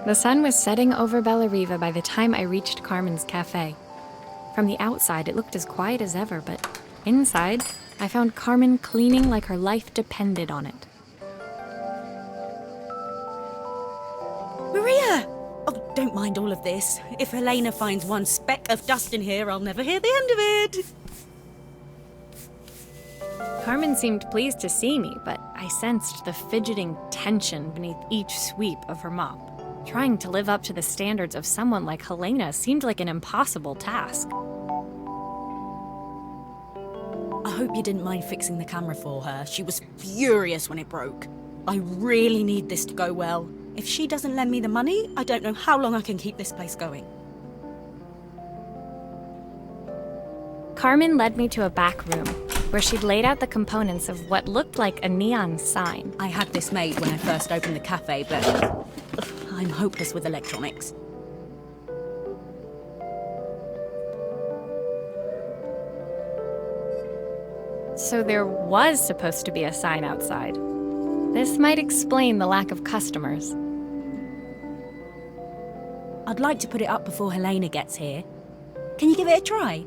The sun was setting over Bellariva by the time I reached Carmen's cafe. From the outside, it looked as quiet as ever, but inside, I found Carmen cleaning like her life depended on it. Maria! Oh, don't mind all of this. If Helena finds one speck of dust in here, I'll never hear the end of it. Carmen seemed pleased to see me, but I sensed the fidgeting tension beneath each sweep of her mop. Trying to live up to the standards of someone like Helena seemed like an impossible task. I hope you didn't mind fixing the camera for her. She was furious when it broke. I really need this to go well. If she doesn't lend me the money, I don't know how long I can keep this place going. Carmen led me to a back room, where she'd laid out the components of what looked like a neon sign. I had this made when I first opened the cafe, but I'm hopeless with electronics. So there was supposed to be a sign outside. This might explain the lack of customers. I'd like to put it up before Helena gets here. Can you give it a try?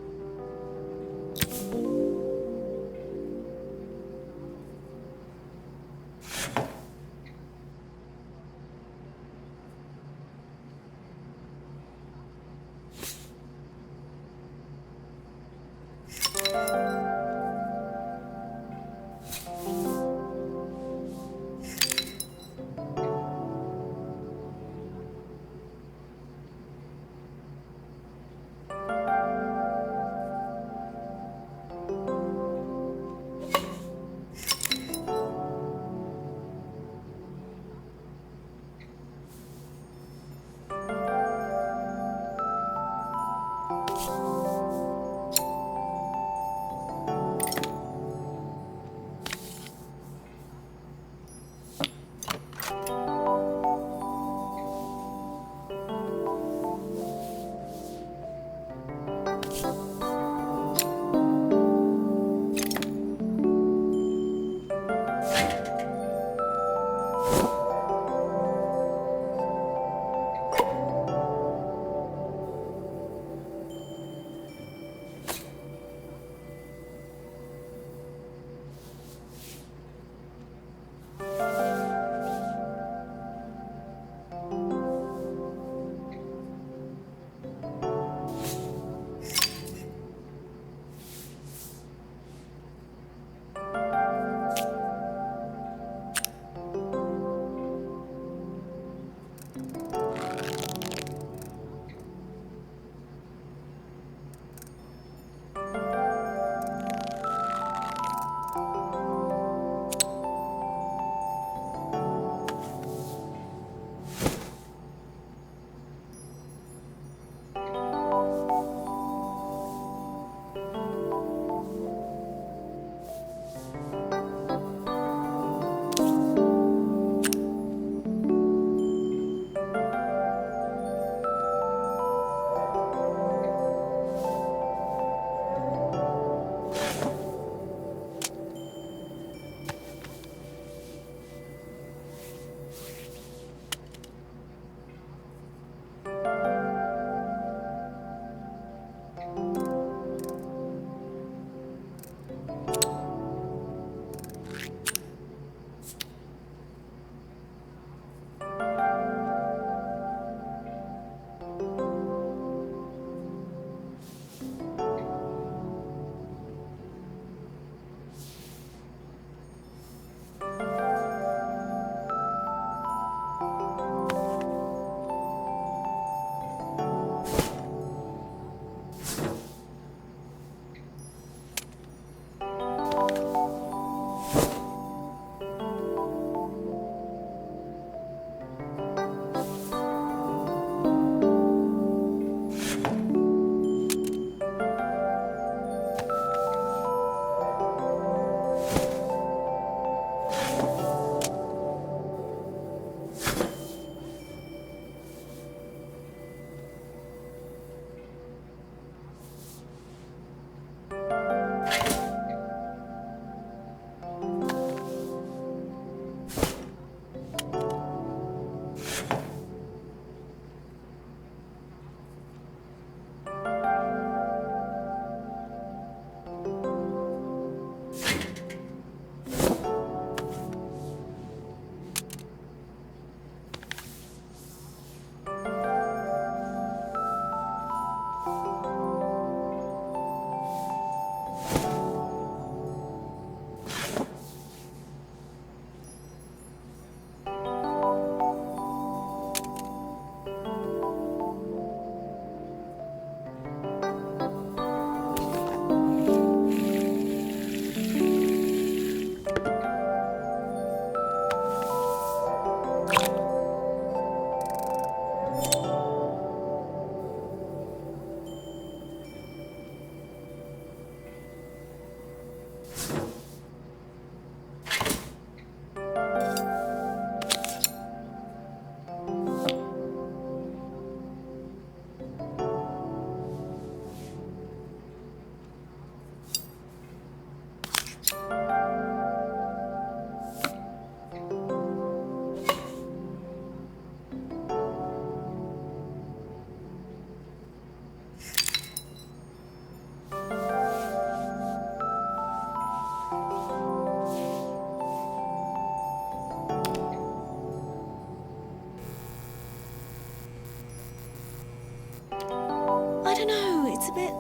bit,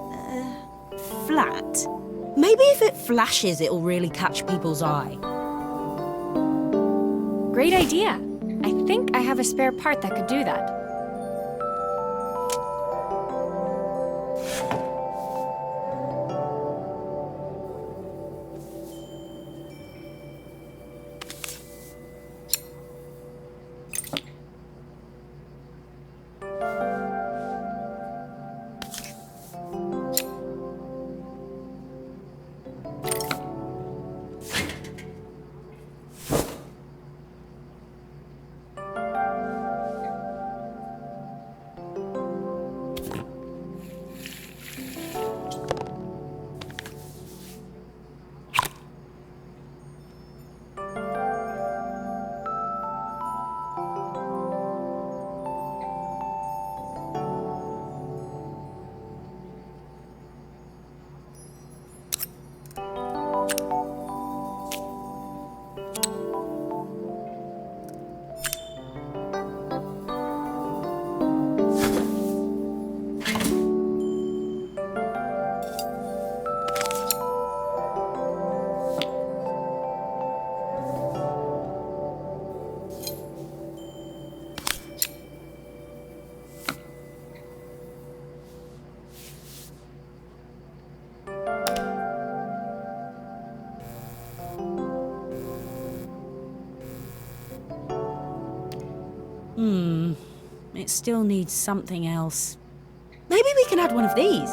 flat. Maybe if it flashes, it'll really catch people's eye. Great idea. I think I have a spare part that could do that. It still needs something else. Maybe we can add one of these.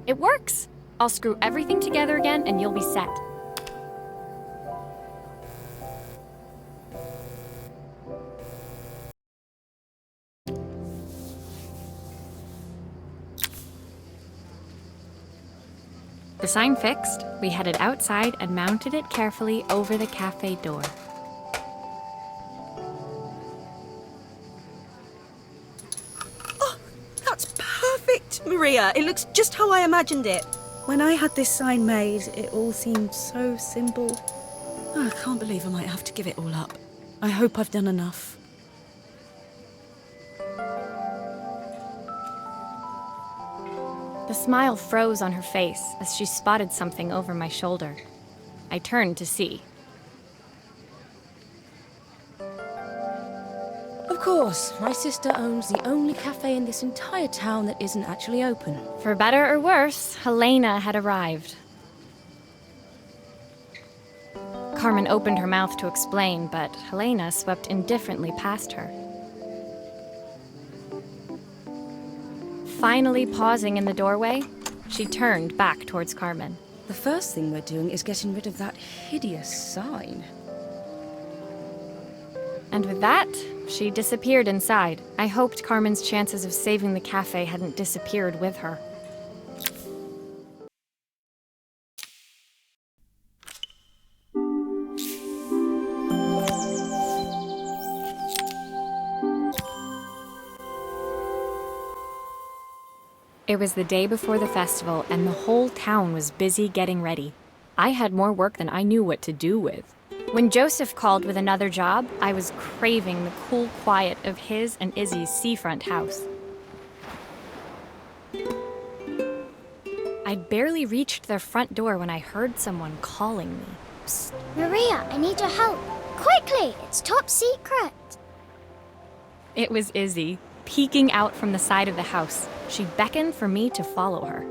It works! I'll screw everything together again and you'll be set. The sign fixed, we headed outside and mounted it carefully over the cafe door. That's perfect, Maria. It looks just how I imagined it. When I had this sign made, it all seemed so simple. Oh, I can't believe I might have to give it all up. I hope I've done enough. The smile froze on her face as she spotted something over my shoulder. I turned to see. Of course, my sister owns the only cafe in this entire town that isn't actually open. For better or worse, Helena had arrived. Carmen opened her mouth to explain, but Helena swept indifferently past her. Finally pausing in the doorway, she turned back towards Carmen. The first thing we're doing is getting rid of that hideous sign. And with that, she disappeared inside. I hoped Carmen's chances of saving the cafe hadn't disappeared with her. It was the day before the festival, and the whole town was busy getting ready. I had more work than I knew what to do with. When Joseph called with another job, I was craving the cool quiet of his and Izzy's seafront house. I'd barely reached their front door when I heard someone calling me. Psst, Maria, I need your help. Quickly, it's top secret. It was Izzy, peeking out from the side of the house. She beckoned for me to follow her.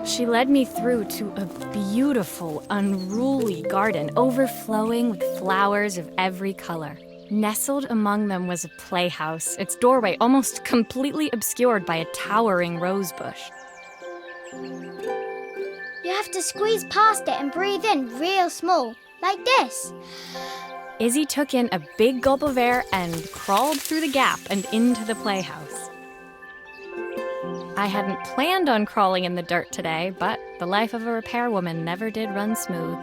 She led me through to a beautiful, unruly garden overflowing with flowers of every color. Nestled among them was a playhouse, its doorway almost completely obscured by a towering rose bush. You have to squeeze past it and breathe in real small, like this. Izzy took in a big gulp of air and crawled through the gap and into the playhouse. I hadn't planned on crawling in the dirt today, but the life of a repairwoman never did run smooth.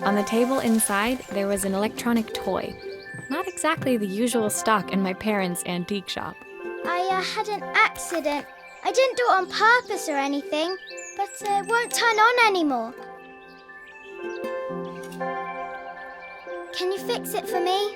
On the table inside, there was an electronic toy. Not exactly the usual stock in my parents' antique shop. I had an accident. I didn't do it on purpose or anything, but it won't turn on anymore. Can you fix it for me?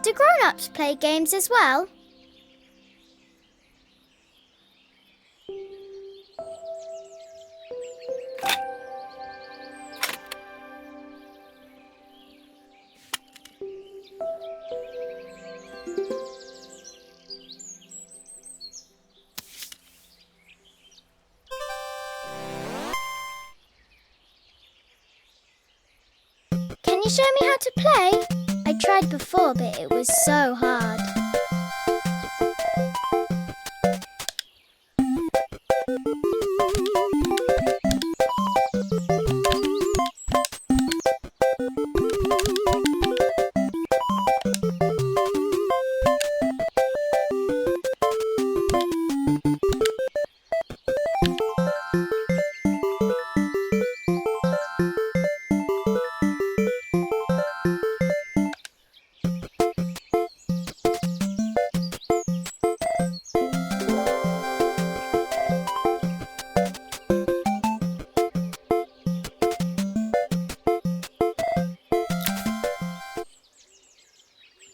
Do grown-ups play games as well? you show me how to play? I tried before, but it was so hard.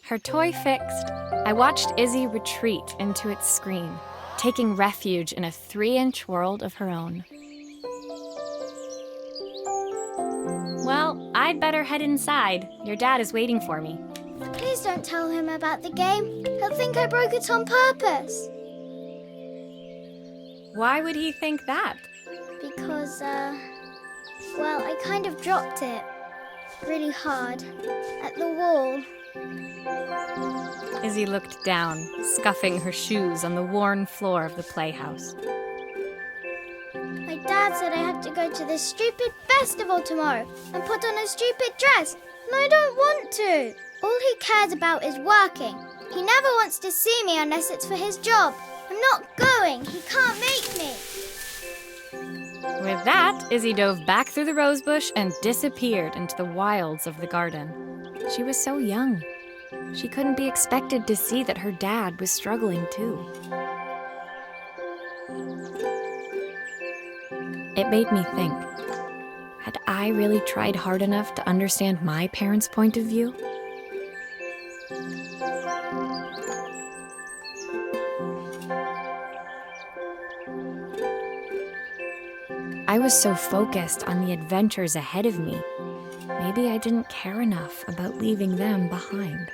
Her toy fixed, I watched Izzy retreat into its screen, taking refuge in a 3-inch world of her own. Well, I'd better head inside. Your dad is waiting for me. Please don't tell him about the game. He'll think I broke it on purpose. Why would he think that? Because, well, I kind of dropped it really hard at the wall. Izzy looked down, scuffing her shoes on the worn floor of the playhouse. My dad said I have to go to this stupid festival tomorrow and put on a stupid dress, and I don't want to. All he cares about is working. He never wants to see me unless it's for his job. I'm not going. He can't make me. With that, Izzy dove back through the rosebush and disappeared into the wilds of the garden. She was so young. She couldn't be expected to see that her dad was struggling too. It made me think, had I really tried hard enough to understand my parents' point of view? I was so focused on the adventures ahead of me. Maybe I didn't care enough about leaving them behind.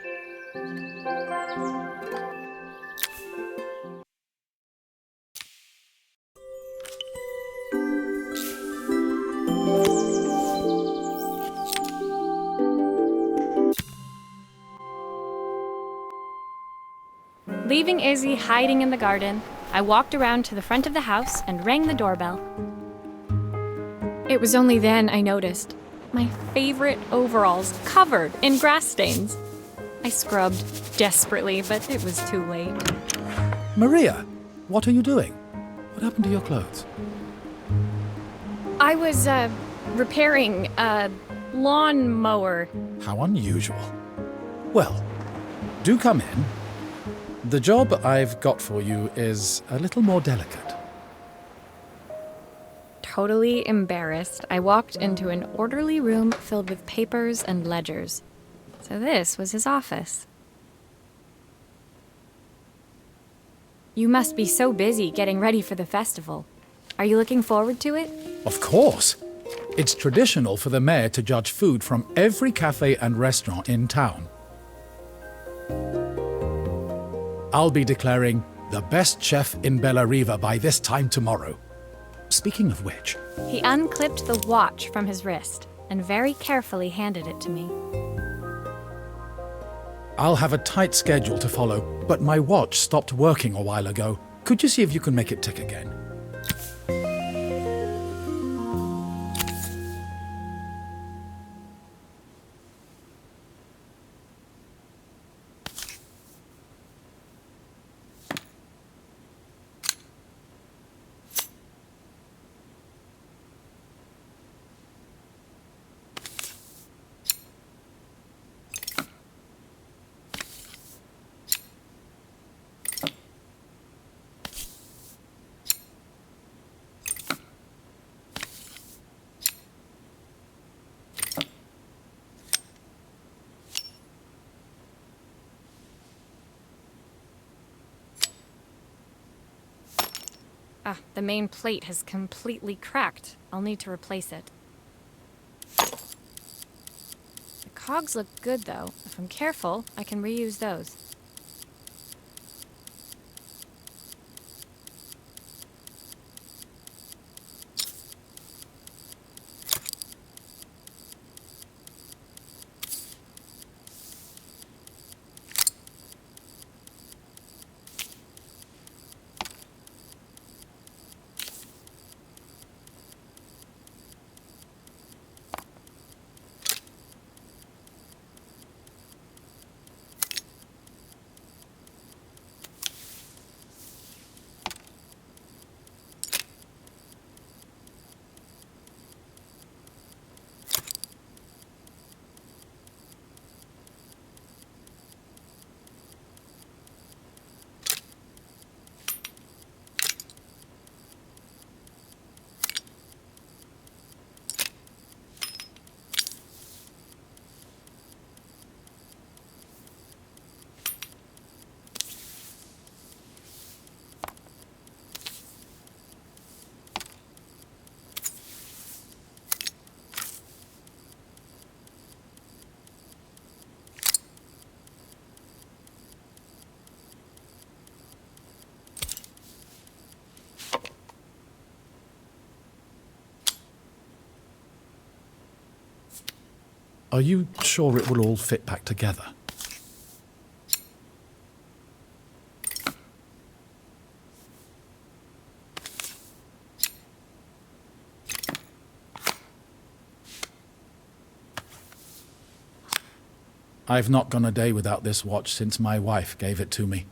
Leaving Izzy hiding in the garden, I walked around to the front of the house and rang the doorbell. It was only then I noticed my favorite overalls covered in grass stains. I scrubbed desperately, but it was too late. Maria, what are you doing? What happened to your clothes? I was, repairing a lawnmower. How unusual. Well, do come in. The job I've got for you is a little more delicate. Totally embarrassed, I walked into an orderly room filled with papers and ledgers. So this was his office. You must be so busy getting ready for the festival. Are you looking forward to it? Of course. It's traditional for the mayor to judge food from every cafe and restaurant in town. I'll be declaring the best chef in Bellariva by this time tomorrow. Speaking of which... He unclipped the watch from his wrist and very carefully handed it to me. I'll have a tight schedule to follow, but my watch stopped working a while ago. Could you see if you can make it tick again? The main plate has completely cracked. I'll need to replace it. The cogs look good, though. If I'm careful, I can reuse those. Are you sure it will all fit back together? I've not gone a day without this watch since my wife gave it to me.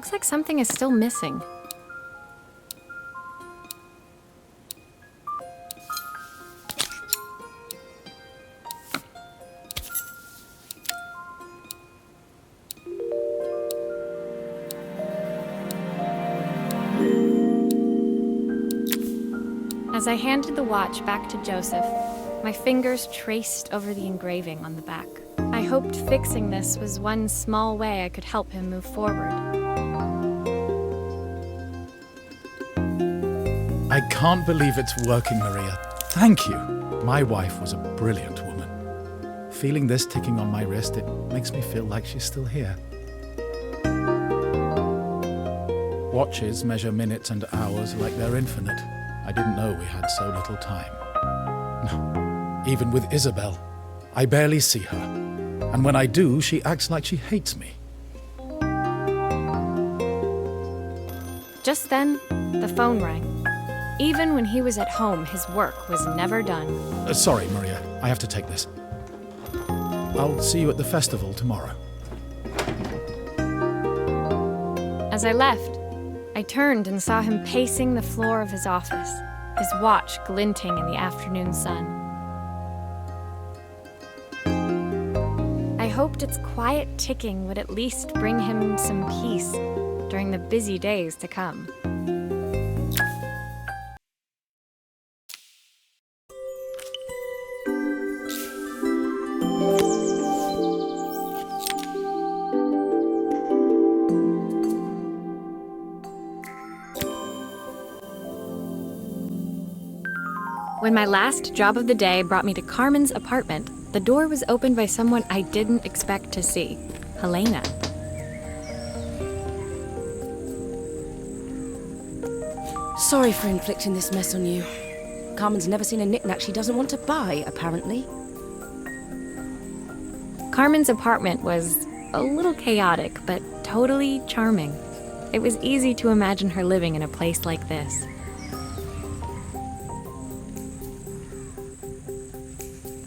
looks like something is still missing. As I handed the watch back to Joseph, my fingers traced over the engraving on the back. I hoped fixing this was one small way I could help him move forward. I can't believe it's working, Maria. Thank you. My wife was a brilliant woman. Feeling this ticking on my wrist, it makes me feel like she's still here. Watches measure minutes and hours like they're infinite. I didn't know we had so little time. No, even with Isabel, I barely see her. And when I do, she acts like she hates me. Just then, the phone rang. Even when he was at home, his work was never done. Sorry, Maria. I have to take this. I'll see you at the festival tomorrow. As I left, I turned and saw him pacing the floor of his office, his watch glinting in the afternoon sun. I hoped its quiet ticking would at least bring him some peace during the busy days to come. When my last job of the day brought me to Carmen's apartment, the door was opened by someone I didn't expect to see, Helena. Sorry for inflicting this mess on you. Carmen's never seen a knick-knack she doesn't want to buy, apparently. Carmen's apartment was a little chaotic, but totally charming. It was easy to imagine her living in a place like this.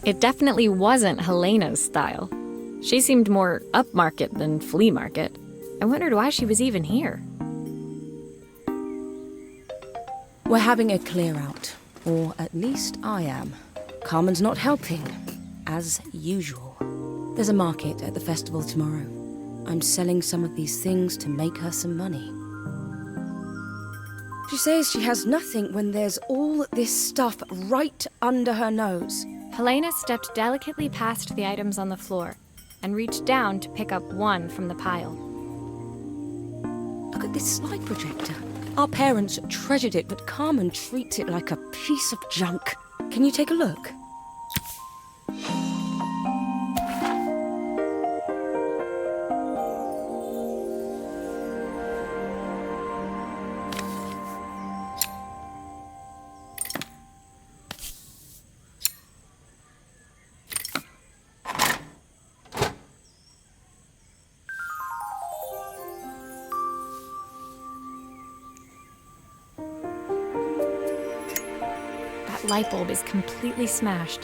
It definitely wasn't Helena's style. She seemed more upmarket than flea market. I wondered why she was even here. We're having a clear-out, or at least I am. Carmen's not helping, as usual. There's a market at the festival tomorrow. I'm selling some of these things to make her some money. She says she has nothing when there's all this stuff right under her nose. Helena stepped delicately past the items on the floor and reached down to pick up one from the pile. Look at this slide projector. Our parents treasured it, but Carmen treats it like a piece of junk. Can you take a look? Light bulb is completely smashed.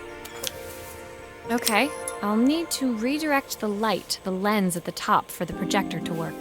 Okay, I'll need to redirect the light, the lens at the top for the projector to work.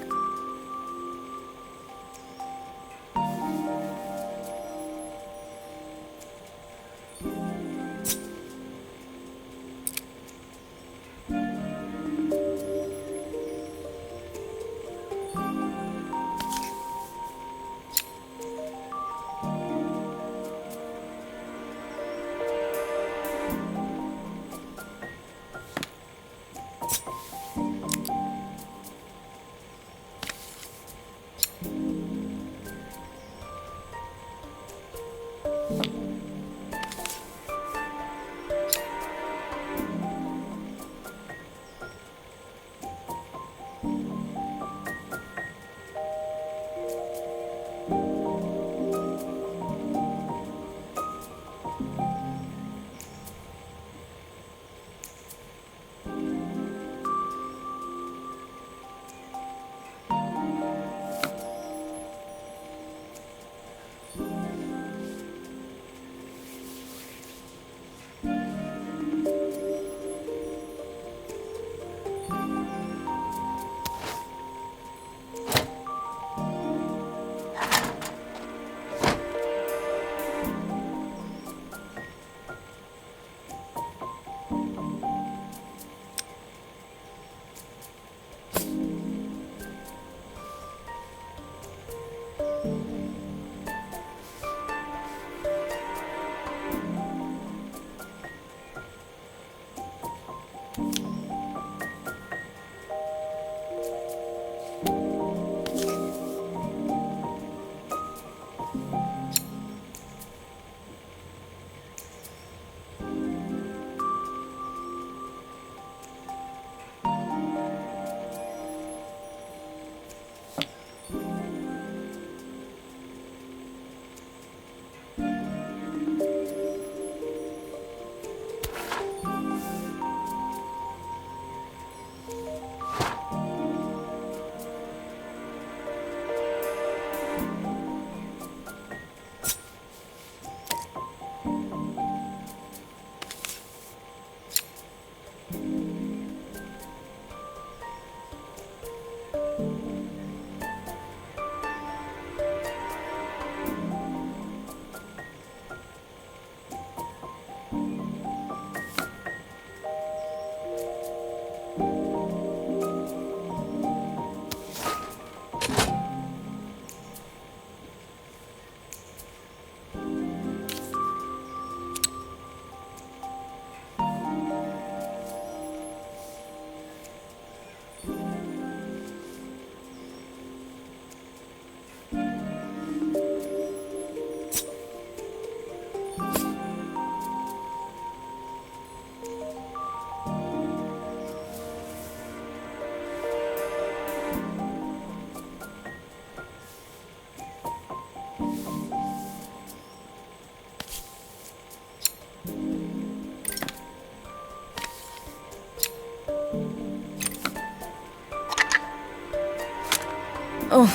Oh,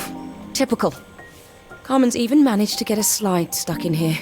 typical. Carmen's even managed to get a slide stuck in here.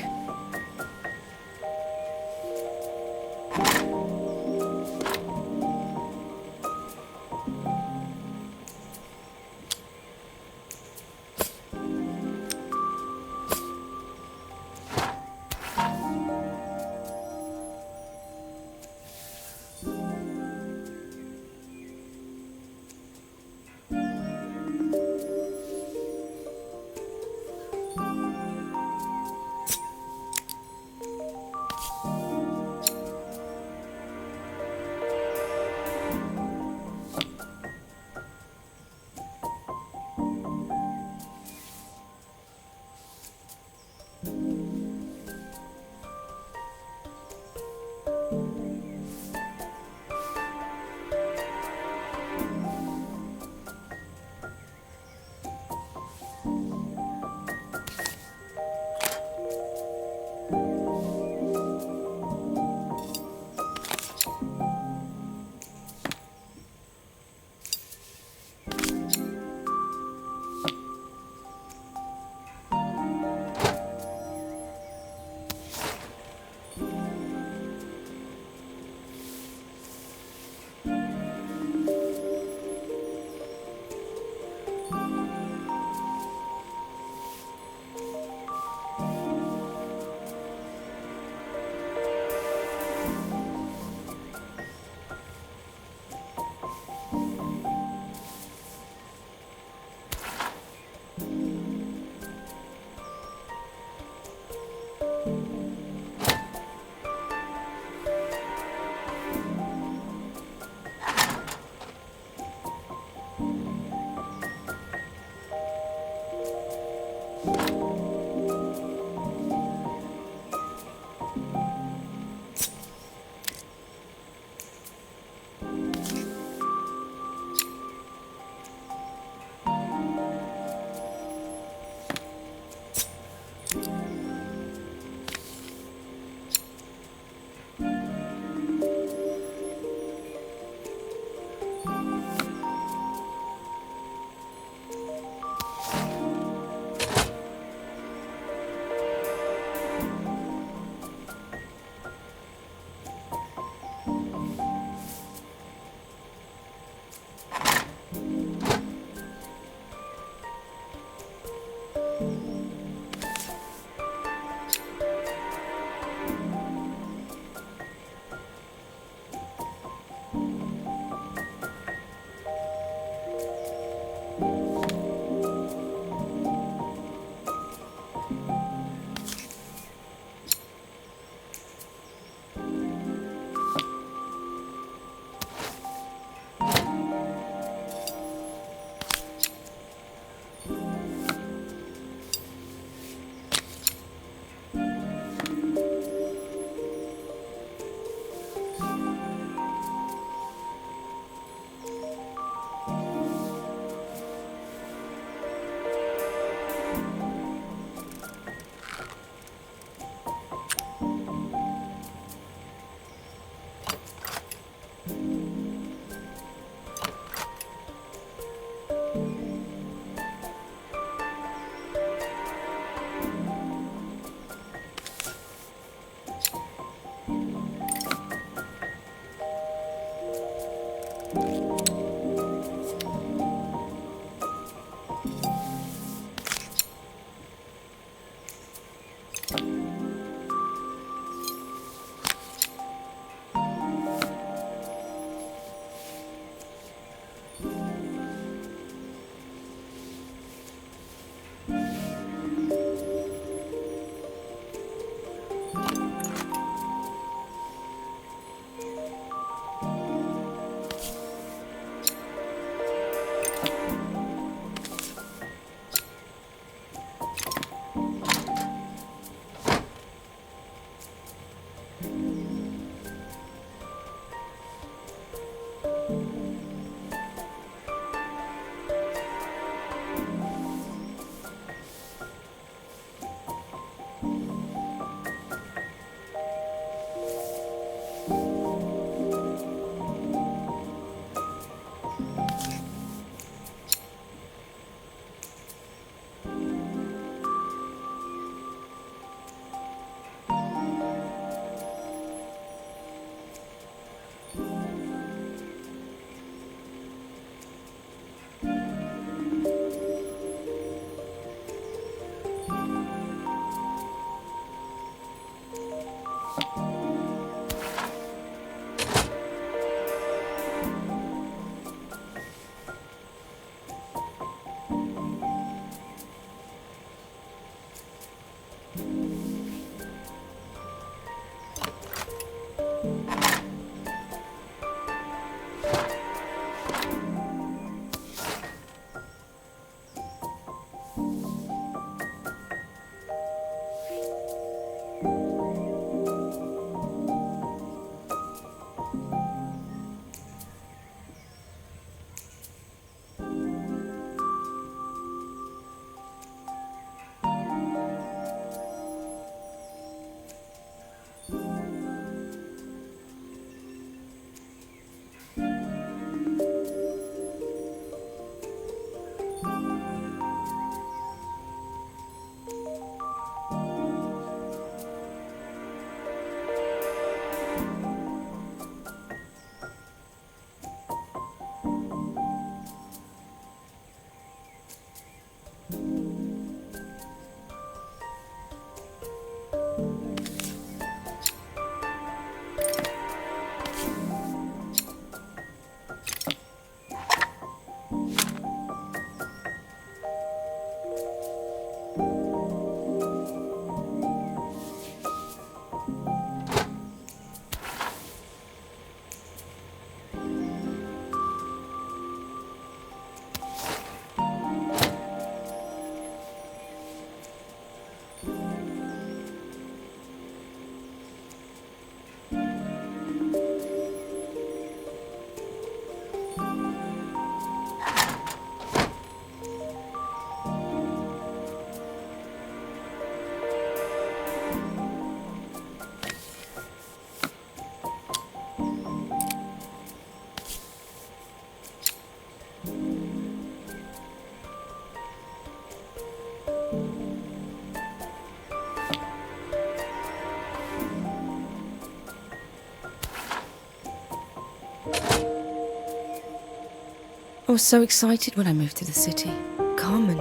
I was so excited when I moved to the city. Carmen,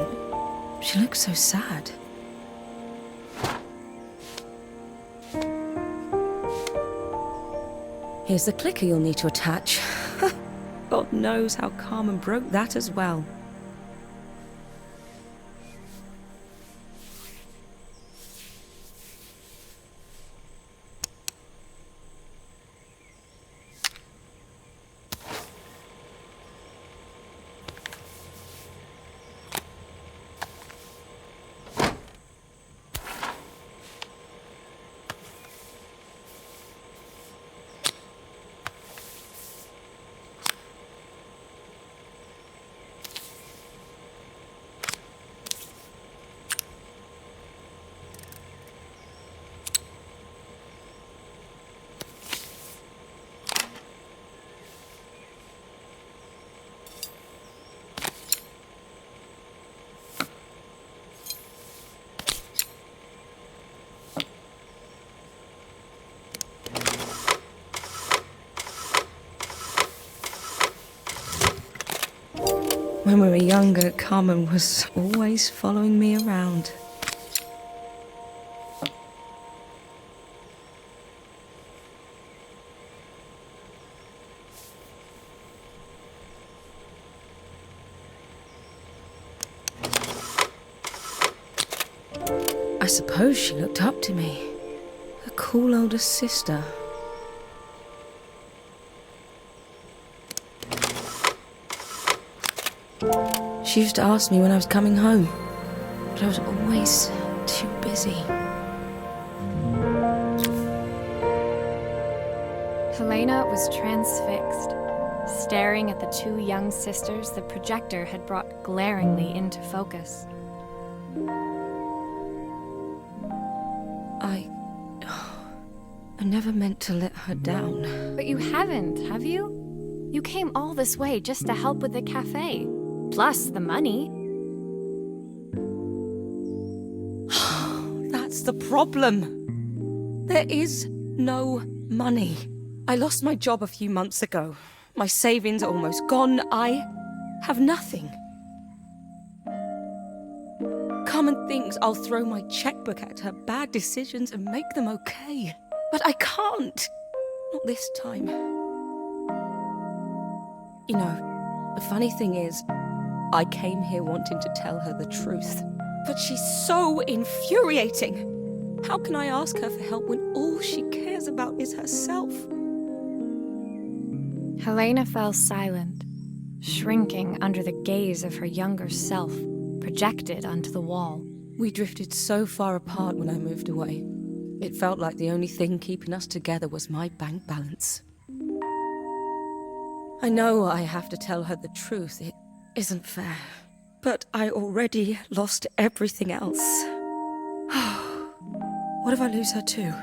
she looks so sad. Here's the clicker you'll need to attach. God knows how Carmen broke that as well. When we were younger, Carmen was always following me around. I suppose she looked up to me. A cool older sister. She used to ask me when I was coming home, but I was always too busy. Helena was transfixed, staring at the two young sisters the projector had brought glaringly into focus. I never meant to let her down. But you haven't, have you? You came all this way just to help with the cafe, plus the money. That's the problem. There is no money. I lost my job a few months ago. My savings are almost gone. I have nothing. Carmen thinks I'll throw my checkbook at her bad decisions and make them okay. But I can't. Not this time. You know, the funny thing is, I came here wanting to tell her the truth. But she's so infuriating. How can I ask her for help when all she cares about is herself? Helena fell silent, shrinking under the gaze of her younger self, projected onto the wall. We drifted so far apart when I moved away. It felt like the only thing keeping us together was my bank balance. I know I have to tell her the truth. It isn't fair. But I already lost everything else. What if I lose her too?